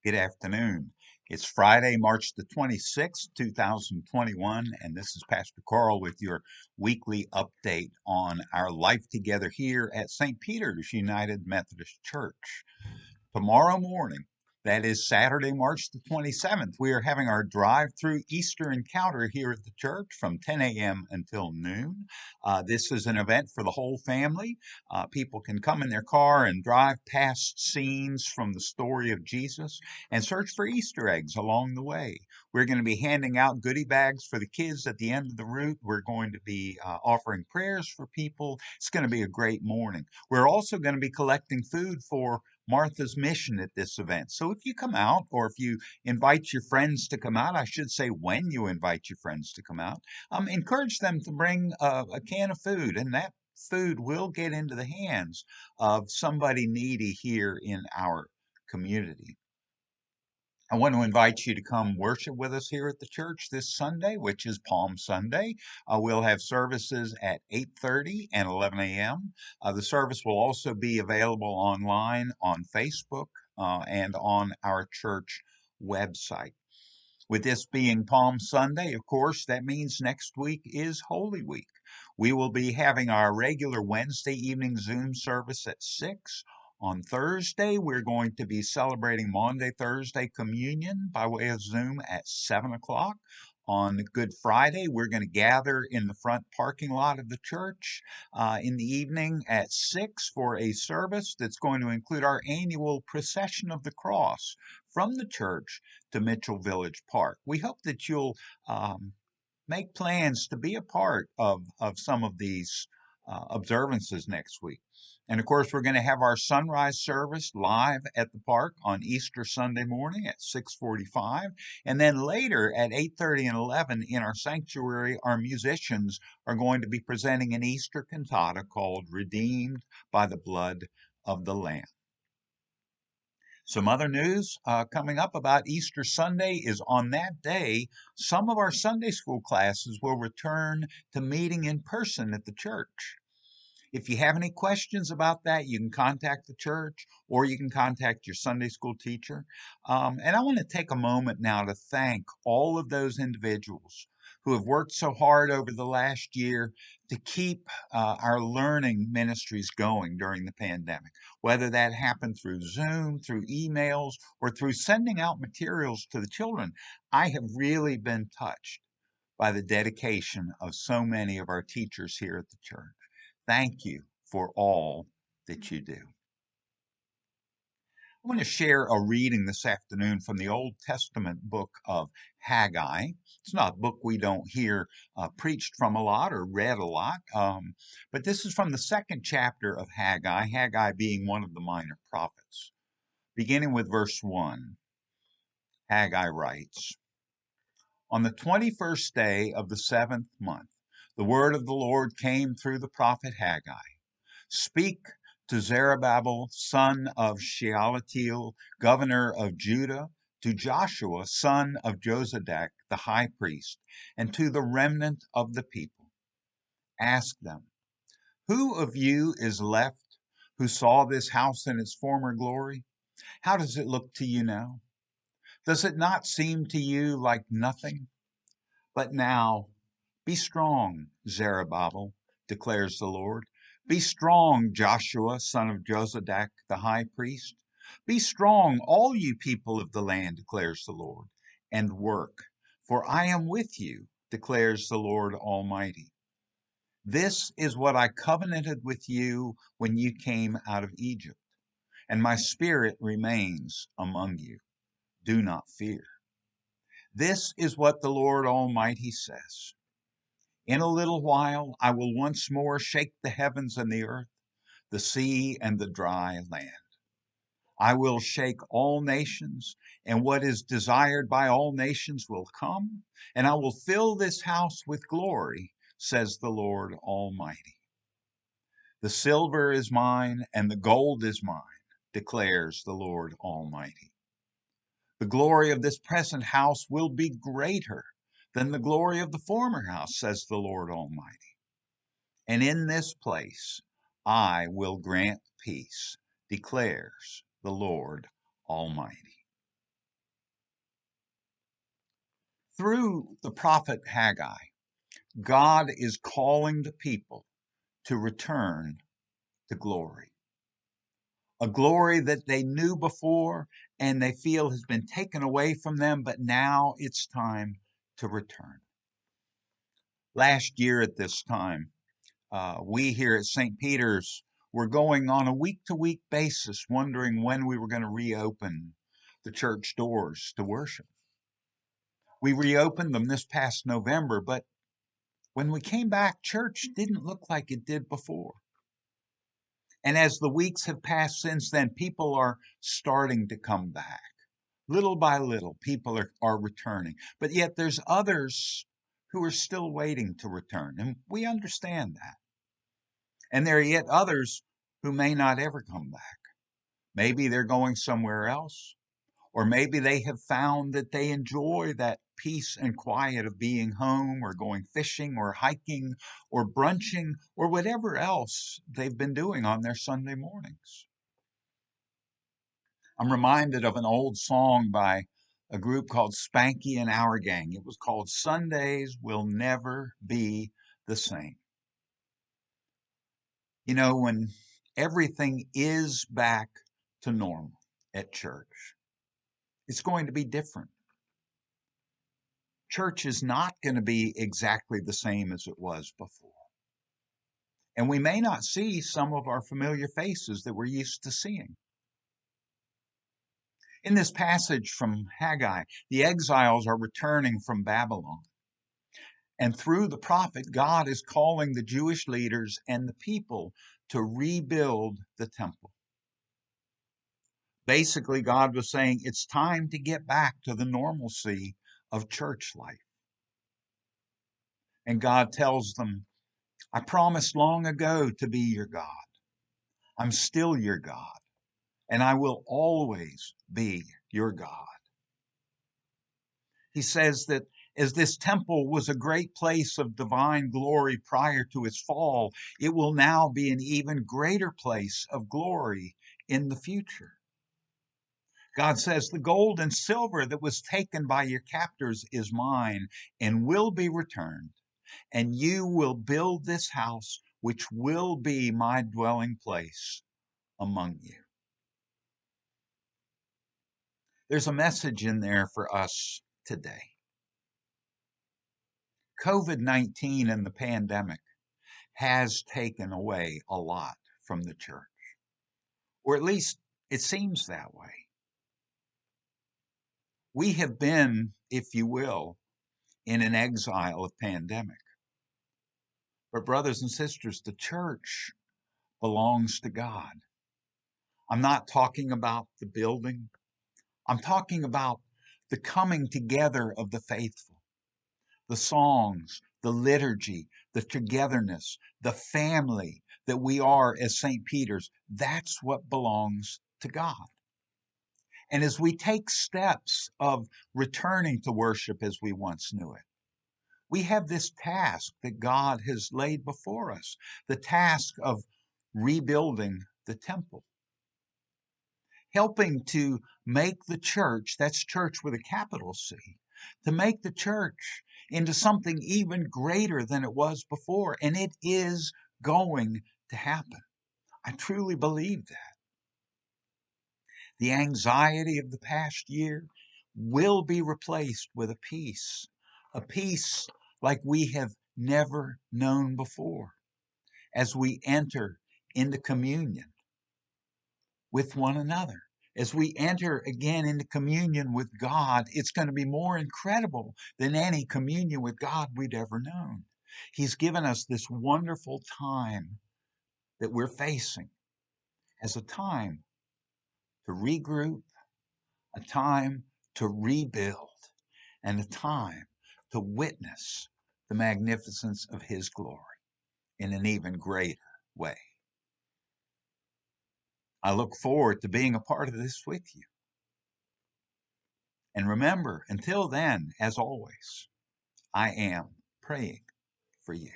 Good afternoon. It's Friday, March the 26th, 2021, and this is Pastor Carl with your weekly update on our life together here at St. Peter's United Methodist Church. Tomorrow morning, that is Saturday, March the 27th, we are having our drive-through Easter encounter here at the church from 10 a.m. until noon. This is an event for the whole family. People can come in their car and drive past scenes from the story of Jesus and search for Easter eggs along the way. We're going to be handing out goodie bags for the kids at the end of the route. We're going to be offering prayers for people. It's going to be a great morning. We're also going to be collecting food for Martha's Mission at this event. So if you come out, or if you invite your friends to come out, I should say when you invite your friends to come out, encourage them to bring a can of food, and that food will get into the hands of somebody needy here in our community. I want to invite you to come worship with us here at the church this Sunday, which is Palm Sunday. We'll have services at 8:30 and 11 a.m. The service will also be available online on Facebook and on our church website. With this being Palm Sunday, of course, that means next week is Holy Week. We will be having our regular Wednesday evening Zoom service at 6. On Thursday, we're going to be celebrating Maundy Thursday Communion by way of Zoom at 7 o'clock. On Good Friday, we're going to gather in the front parking lot of the church in the evening at 6 for a service that's going to include our annual Procession of the Cross from the church to Mitchell Village Park. We hope that you'll make plans to be a part of some of these observances next week. And of course, we're going to have our sunrise service live at the park on Easter Sunday morning at 6:45. And then later at 8:30 and 11 in our sanctuary, our musicians are going to be presenting an Easter cantata called Redeemed by the Blood of the Lamb. Some other news coming up about Easter Sunday is on that day, some of our Sunday school classes will return to meeting in person at the church. If you have any questions about that, you can contact the church or you can contact your Sunday school teacher. And I want to take a moment now to thank all of those individuals who have worked so hard over the last year to keep our learning ministries going during the pandemic, whether that happened through Zoom, through emails, or through sending out materials to the children. I have really been touched by the dedication of so many of our teachers here at the church. Thank you for all that you do. I want to share a reading this afternoon from the Old Testament book of Haggai. It's not a book we don't hear preached from a lot or read a lot, but this is from the second chapter of Haggai, Haggai being one of the minor prophets. Beginning with verse 1, Haggai writes, "On the 21st day of the 7th month, the word of the Lord came through the prophet Haggai. Speak to Zerubbabel, son of Shealtiel, governor of Judah, to Joshua, son of Jozadak, the high priest, and to the remnant of the people. Ask them, who of you is left who saw this house in its former glory? How does it look to you now? Does it not seem to you like nothing? But now, be strong, Zerubbabel, declares the Lord. Be strong, Joshua, son of Jozadak, the high priest. Be strong, all you people of the land, declares the Lord, and work, for I am with you, declares the Lord Almighty. This is what I covenanted with you when you came out of Egypt, and my spirit remains among you. Do not fear. This is what the Lord Almighty says. In a little while, I will once more shake the heavens and the earth, the sea and the dry land. I will shake all nations, and what is desired by all nations will come, and I will fill this house with glory, says the Lord Almighty. The silver is mine, and the gold is mine, declares the Lord Almighty. The glory of this present house will be greater than the glory of the former house, says the Lord Almighty. And in this place I will grant peace, declares the Lord Almighty." Through the prophet Haggai, God is calling the people to return to glory. A glory that they knew before and they feel has been taken away from them, but now it's time to return. Last year at this time, we here at St. Peter's were going on a week-to-week basis, wondering when we were going to reopen the church doors to worship. We reopened them this past November, but when we came back, church didn't look like it did before. And as the weeks have passed since then, people are starting to come back. Little by little, people are returning. But yet there's others who are still waiting to return, and we understand that. And there are yet others who may not ever come back. Maybe they're going somewhere else, or maybe they have found that they enjoy that peace and quiet of being home or going fishing or hiking or brunching or whatever else they've been doing on their Sunday mornings. I'm reminded of an old song by a group called Spanky and Our Gang. It was called Sundays Will Never Be the Same. You know, when everything is back to normal at church, it's going to be different. Church is not going to be exactly the same as it was before. And we may not see some of our familiar faces that we're used to seeing. In this passage from Haggai, the exiles are returning from Babylon. And through the prophet, God is calling the Jewish leaders and the people to rebuild the temple. Basically, God was saying it's time to get back to the normalcy of church life. And God tells them, I promised long ago to be your God. I'm still your God, and I will always be your God. He says that as this temple was a great place of divine glory prior to its fall, it will now be an even greater place of glory in the future. God says, the gold and silver that was taken by your captors is mine and will be returned, and you will build this house, which will be my dwelling place among you. There's a message in there for us today. COVID-19 and the pandemic has taken away a lot from the church, or at least it seems that way. We have been, if you will, in an exile of pandemic. But brothers and sisters, the church belongs to God. I'm not talking about the building. I'm talking about the coming together of the faithful, the songs, the liturgy, the togetherness, the family that we are as St. Peter's. That's what belongs to God. And as we take steps of returning to worship as we once knew it, we have this task that God has laid before us, the task of rebuilding the temple, helping to make the church, that's church with a capital C, to make the church into something even greater than it was before. And it is going to happen. I truly believe that. The anxiety of the past year will be replaced with a peace like we have never known before as we enter into communion with one another. As we enter again into communion with God, it's going to be more incredible than any communion with God we'd ever known. He's given us this wonderful time that we're facing as a time to regroup, a time to rebuild, and a time to witness the magnificence of His glory in an even greater way. I look forward to being a part of this with you. And remember, until then, as always, I am praying for you.